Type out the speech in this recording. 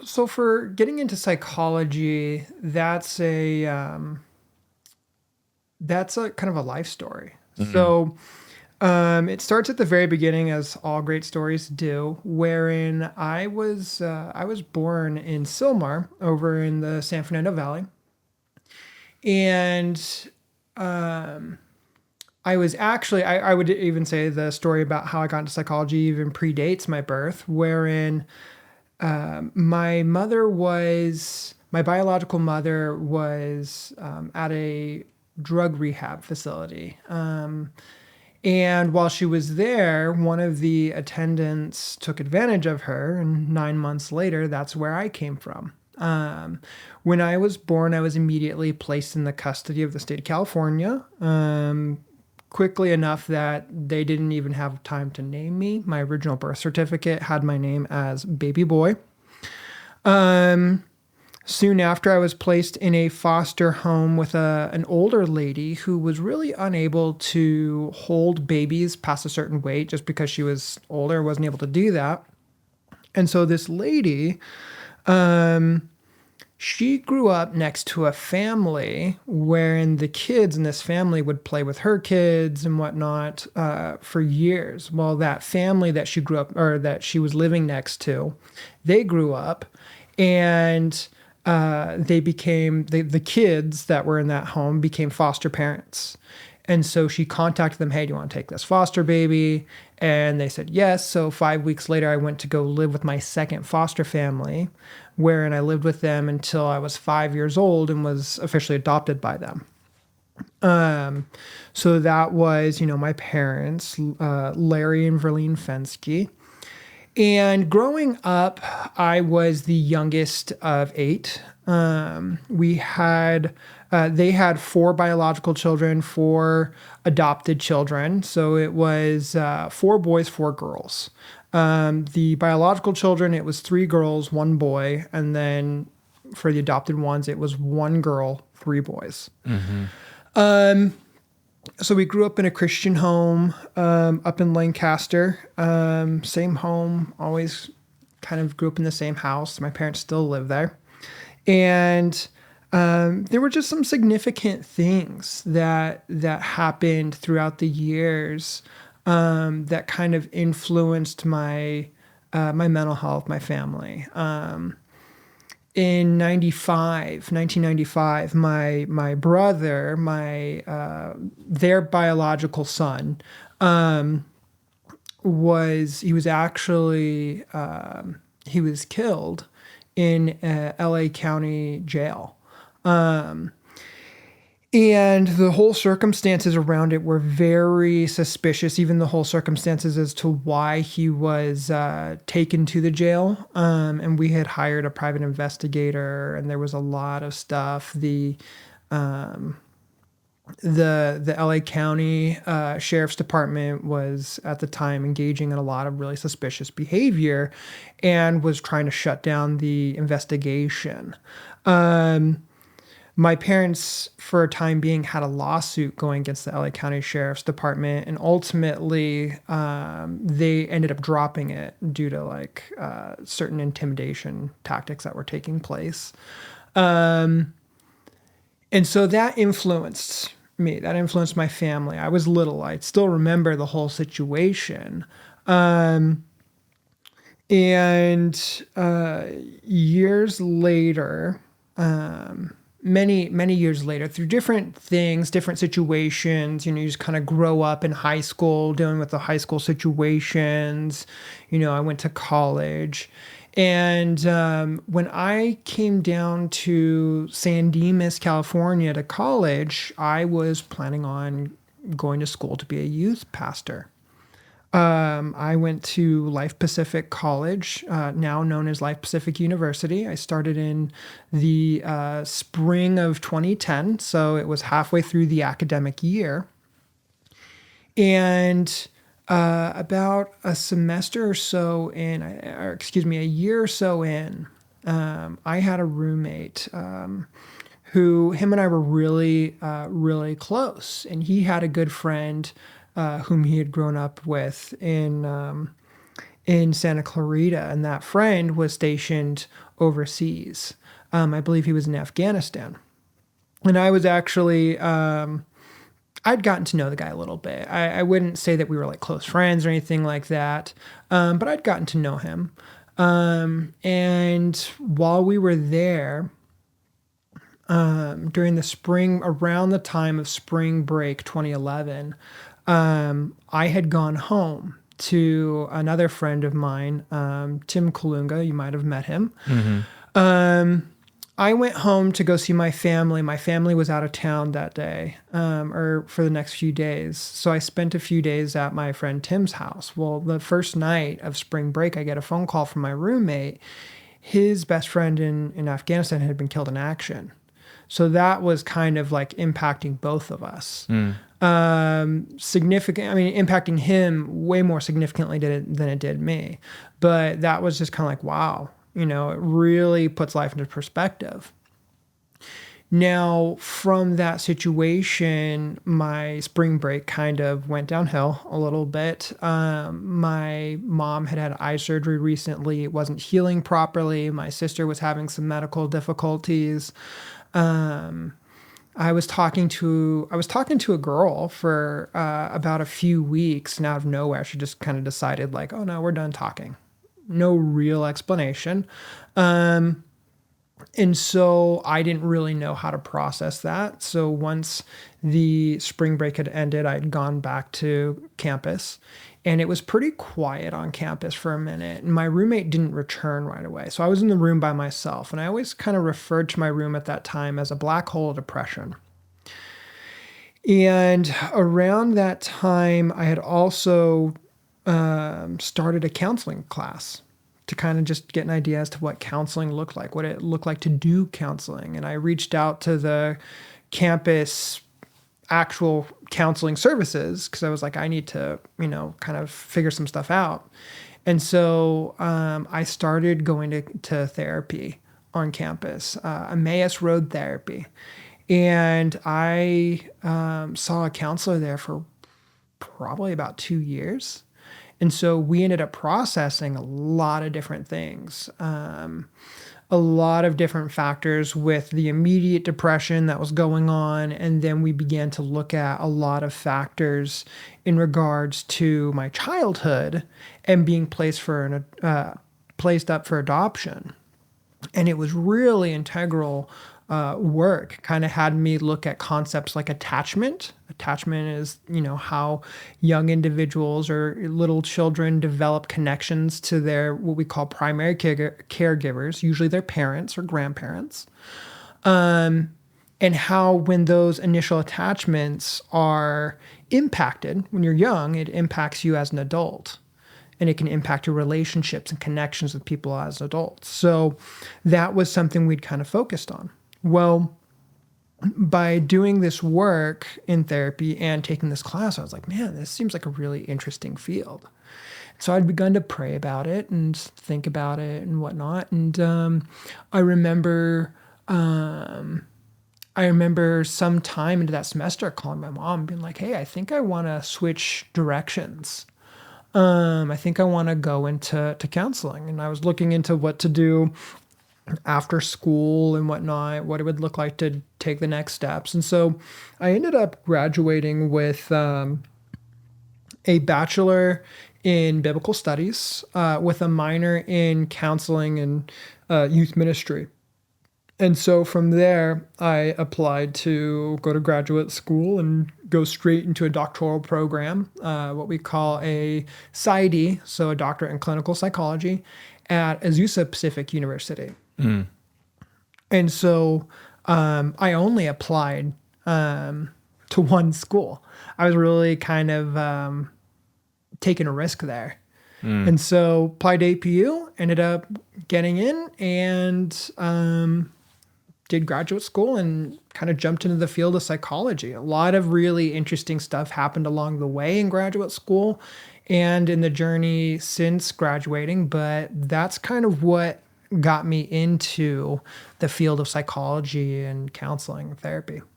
So for getting into psychology, that's a kind of a life story. Hmm. It starts at the very beginning, as all great stories do, wherein I was born in Sylmar over in the San Fernando Valley, and um, I would even say the story about how I got into psychology even predates my birth, wherein my biological mother was at a drug rehab facility. And while she was there, one of the attendants took advantage of her, and 9 months later, that's where I came from. When I was born, I was immediately placed in the custody of the state of California. Quickly enough that they didn't even have time to name me. My original birth certificate had my name as baby boy. Um, Soon after, I was placed in a foster home with an older lady who was really unable to hold babies past a certain weight just because she was older, wasn't able to do that. And so this lady, um, she grew up next to a family wherein the kids in this family would play with her kids and whatnot for years. Well, that family that she grew up or that she was living next to, they grew up and they became the kids that were in that home became foster parents. And so she contacted them, hey, do you want to take this foster baby? And they said yes. So 5 weeks later, I went to go live with my second foster family, wherein I lived with them until I was 5 years old and was officially adopted by them. So that was, my parents, Larry and Verlene Fenske. And growing up, I was the youngest of eight. They had four biological children, four adopted children. So it was four boys, four girls. The biological children, it was three girls, one boy. And then for the adopted ones, it was one girl, three boys. Hmm. So we grew up in a Christian home up in Lancaster. Same home, always kind of grew up in the same house. My parents still live there. And there were just some significant things that happened throughout the years that kind of influenced my mental health, my family. In 1995, my brother, their biological son, he was actually he was killed in LA County jail. And the whole circumstances around it were very suspicious, even the whole circumstances as to why he was taken to the jail. And we had hired a private investigator, and there was a lot of stuff. The LA County Sheriff's Department was at the time engaging in a lot of really suspicious behavior and was trying to shut down the investigation. My parents, for a time being, had a lawsuit going against the LA County Sheriff's Department, and ultimately they ended up dropping it due to certain intimidation tactics that were taking place. And so that influenced me. That influenced my family. I was little. I still remember the whole situation. And years later, many years later, through different things, different situations, you just kind of grow up in high school, dealing with the high school situations. I went to college. And when I came down to San Dimas, California to college, I was planning on going to school to be a youth pastor. I went to Life Pacific College, now known as Life Pacific University. I started in the spring of 2010, so it was halfway through the academic year. And about a semester or so in, or excuse me, a year or so in, I had a roommate who, him and I were really close. And he had a good friend whom he had grown up with in Santa Clarita. And that friend was stationed overseas. I believe he was in Afghanistan. And I was actually, I'd gotten to know the guy a little bit. I wouldn't say that we were like close friends or anything like that, but I'd gotten to know him. And while we were there, during the spring, around the time of spring break 2011, I had gone home to another friend of mine, Tim Kalunga. You might have met him. I went home to go see my family. My family was out of town that day, or for the next few days. So I spent a few days at my friend Tim's house. Well, the first night of spring break, I get a phone call from my roommate. His best friend in Afghanistan had been killed in action. So that was kind of like impacting both of us. Significant, I mean, impacting him way more significantly than it did me. But that was just kind of like, wow. You know, it really puts life into perspective. Now, from that situation, my spring break kind of went downhill a little bit. My mom had eye surgery recently. It wasn't healing properly. My sister was having some medical difficulties. I was talking to a girl for about a few weeks, and out of nowhere, she just kind of decided like, oh no, we're done talking. No real explanation. And so I didn't really know how to process that. So once the spring break had ended, I'd gone back to campus, and it was pretty quiet on campus for a minute. And my roommate didn't return right away. So I was in the room by myself, and I always kind of referred to my room at that time as a black hole of depression. And around that time, I had also started a counseling class to kind of just get an idea as to what counseling looked like, what it looked like to do counseling. And I reached out to the campus actual counseling services because I was like, I need to, kind of figure some stuff out. And so I started going to therapy on campus, Emmaus Road Therapy. And I saw a counselor there for probably about 2 years. And so we ended up processing a lot of different things, a lot of different factors with the immediate depression that was going on. And then we began to look at a lot of factors in regards to my childhood and being placed up for adoption. And it was really integral work. Kind of had me look at concepts like attachment. Attachment is, how young individuals or little children develop connections to their, what we call primary caregivers, usually their parents or grandparents. And how when those initial attachments are impacted, when you're young, it impacts you as an adult. And it can impact your relationships and connections with people as adults. So that was something we'd kind of focused on. Well, by doing this work in therapy and taking this class, I was like, man, this seems like a really interesting field. So I'd begun to pray about it and think about it and whatnot. And I remember some time into that semester calling my mom and being like, hey, I think I want to switch directions. I think I want to go into counseling. And I was looking into what to do after school and whatnot, what it would look like to take the next steps. And so I ended up graduating with a bachelor in biblical studies with a minor in counseling and youth ministry. And so from there, I applied to go to graduate school and go straight into a doctoral program, what we call a PsyD, so a doctorate in clinical psychology, at Azusa Pacific University. And so I only applied to one school. I was really kind of taking a risk there. And so applied to APU, ended up getting in, and did graduate school and kind of jumped into the field of psychology. A lot of really interesting stuff happened along the way in graduate school and in the journey since graduating, but that's kind of what got me into the field of psychology and counseling therapy.